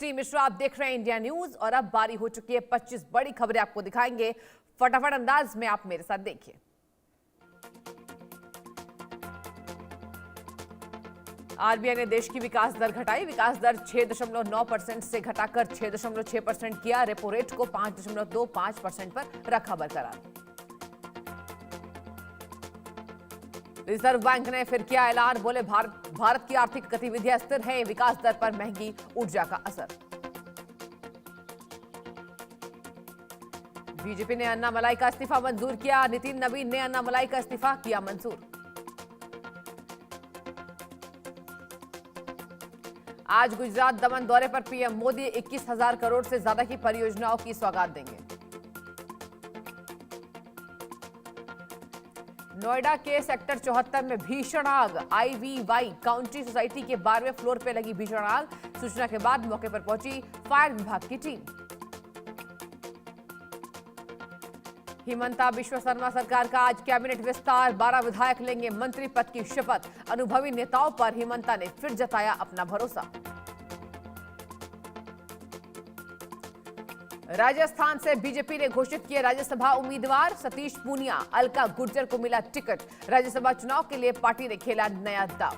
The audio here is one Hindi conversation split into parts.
टी मिश्रा, आप देख रहे हैं इंडिया न्यूज और अब बारी हो चुकी है 25 बड़ी खबरें आपको दिखाएंगे फटाफट अंदाज में। आप मेरे साथ देखिए। आरबीआई ने देश की विकास दर घटाई। विकास दर 6.9% से घटाकर 6.6% किया। रेपो रेट को 5.25% पर रखा बरकरार। रिजर्व बैंक ने फिर किया ऐलान, बोले भारत की आर्थिक गतिविधियां स्थिर है, विकास दर पर महंगी ऊर्जा का असर। बीजेपी ने अन्ना मलाई का इस्तीफा मंजूर किया। नितिन नवीन ने अन्ना मलाई का इस्तीफा किया मंजूर। आज गुजरात दमन दौरे पर पीएम मोदी 21,000 करोड़ से ज्यादा की परियोजनाओं की सौगात देंगे। नोएडा के सेक्टर 74 में भीषण आग। आईवीवाई काउंटी सोसाइटी के 12वें फ्लोर पर लगी भीषण आग। सूचना के बाद मौके पर पहुंची फायर विभाग की टीम। हिमंता बिश्व शर्मा सरकार का आज कैबिनेट विस्तार। 12 विधायक लेंगे मंत्री पद की शपथ। अनुभवी नेताओं पर हिमंता ने फिर जताया अपना भरोसा। राजस्थान से बीजेपी ने घोषित किए राज्यसभा उम्मीदवार। सतीश पूनिया, अलका गुर्जर को मिला टिकट। राज्यसभा चुनाव के लिए पार्टी ने खेला नया दांव।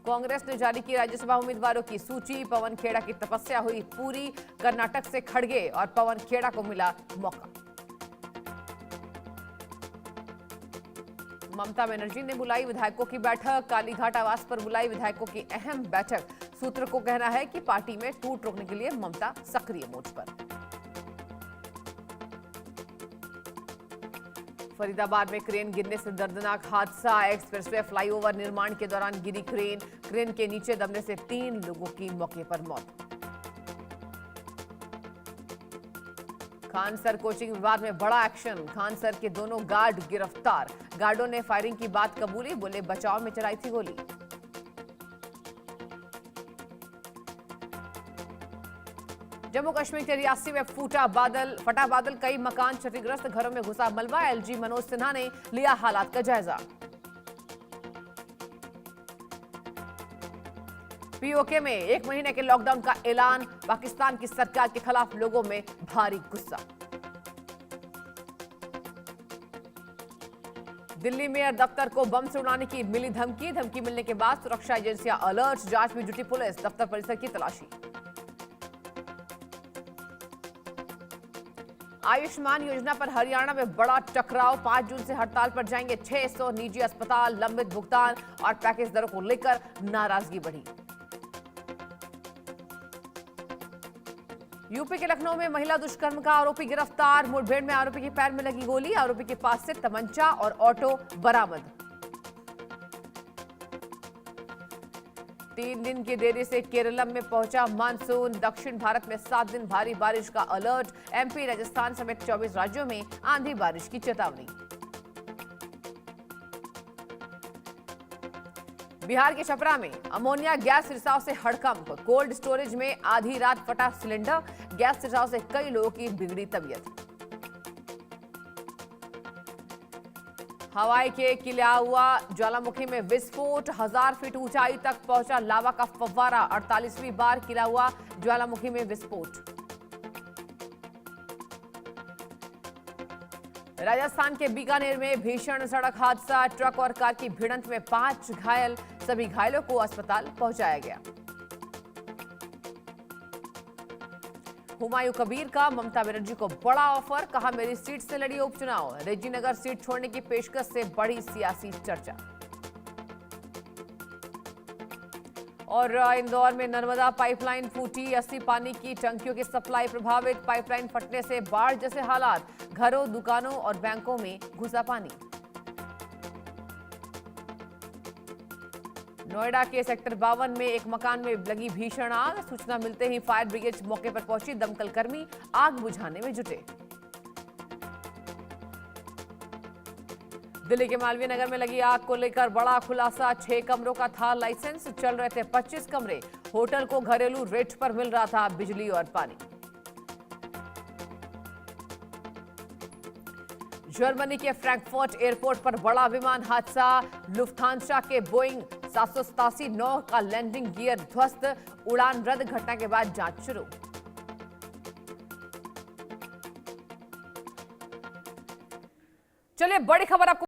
कांग्रेस ने जारी की राज्यसभा उम्मीदवारों की सूची। पवन खेड़ा की तपस्या हुई पूरी। कर्नाटक से खड़गे और पवन खेड़ा को मिला मौका। ममता बनर्जी ने बुलाई विधायकों की बैठक। कालीघाट आवास पर बुलाई विधायकों की अहम बैठक। सूत्र को कहना है कि पार्टी में टूट रोकने के लिए ममता सक्रिय मोर्च पर। फरीदाबाद में क्रेन गिरने से दर्दनाक हादसा। एक्सप्रेसवे फ्लाईओवर निर्माण के दौरान गिरी क्रेन। क्रेन के नीचे दबने से 3 लोगों की मौके पर मौत। खानसर कोचिंग विवाद में बड़ा एक्शन। खानसर के दोनों गार्ड गिरफ्तार। गार्डों ने फायरिंग की बात कबूली, बोले बचाव में चलाई थी गोली। जम्मू कश्मीर के रियासी में फटा बादल। कई मकान क्षतिग्रस्त, घरों में घुसा मलबा। एलजी मनोज सिन्हा ने लिया हालात का जायजा। पीओके में 1 महीने के लॉकडाउन का ऐलान। पाकिस्तान की सरकार के खिलाफ लोगों में भारी गुस्सा। दिल्ली मेयर दफ्तर को बम से उड़ाने की मिली धमकी। धमकी मिलने के बाद सुरक्षा एजेंसियां अलर्ट। जांच में जुटी पुलिस। दफ्तर परिसर की तलाशी। आयुष्मान योजना पर हरियाणा में बड़ा टकराव। 5 जून से हड़ताल पर जाएंगे 600 निजी अस्पताल। लंबित भुगतान और पैकेज दरों को लेकर नाराजगी बढ़ी। यूपी के लखनऊ में महिला दुष्कर्म का आरोपी गिरफ्तार। मुठभेड़ में आरोपी के पैर में लगी गोली। आरोपी के पास से तमंचा और ऑटो बरामद। 3 दिन की देरी से केरलम में पहुंचा मानसून। दक्षिण भारत में 7 दिन भारी बारिश का अलर्ट। एमपी, राजस्थान समेत 24 राज्यों में आंधी बारिश की चेतावनी। बिहार के छपरा में अमोनिया गैस रिसाव से हड़कंप। कोल्ड स्टोरेज में आधी रात फटा सिलेंडर। गैस रिसाव से कई लोगों की बिगड़ी तबीयत। हवाई के किलाउआ ज्वालामुखी में विस्फोट। 1000 फीट ऊंचाई तक पहुंचा लावा का फव्वारा। 48वीं बार किलाउआ ज्वालामुखी में विस्फोट। राजस्थान के बीकानेर में भीषण सड़क हादसा। ट्रक और कार की भिड़ंत में 5 घायल। सभी घायलों को अस्पताल पहुंचाया गया। हुमायूं कबीर का ममता बनर्जी को बड़ा ऑफर। कहा, मेरी सीट से लड़ी उपचुनाव। रेजीनगर सीट छोड़ने की पेशकश से बड़ी सियासी चर्चा। और इंदौर में नर्मदा पाइपलाइन फूटी। 80 पानी की टंकियों की सप्लाई प्रभावित। पाइपलाइन फटने से बाढ़ जैसे हालात। घरों, दुकानों और बैंकों में घुसा पानी। नोएडा के सेक्टर 52 में एक मकान में लगी भीषण आग। सूचना मिलते ही फायर ब्रिगेड मौके पर पहुंची। दमकल कर्मी आग बुझाने में जुटे। दिल्ली के मालवीय नगर में लगी आग को लेकर बड़ा खुलासा। 6 कमरों का था लाइसेंस। चल रहे थे 25 कमरे। होटल को घरेलू रेट पर मिल रहा था बिजली और पानी। जर्मनी के फ्रैंकफर्ट एयरपोर्ट पर बड़ा विमान हादसा। लुफ्थांसा के बोइंग 787 नौ का लैंडिंग गियर ध्वस्त, उड़ान रद्द। घटना के बाद जांच शुरू। चलिए बड़ी खबर आपको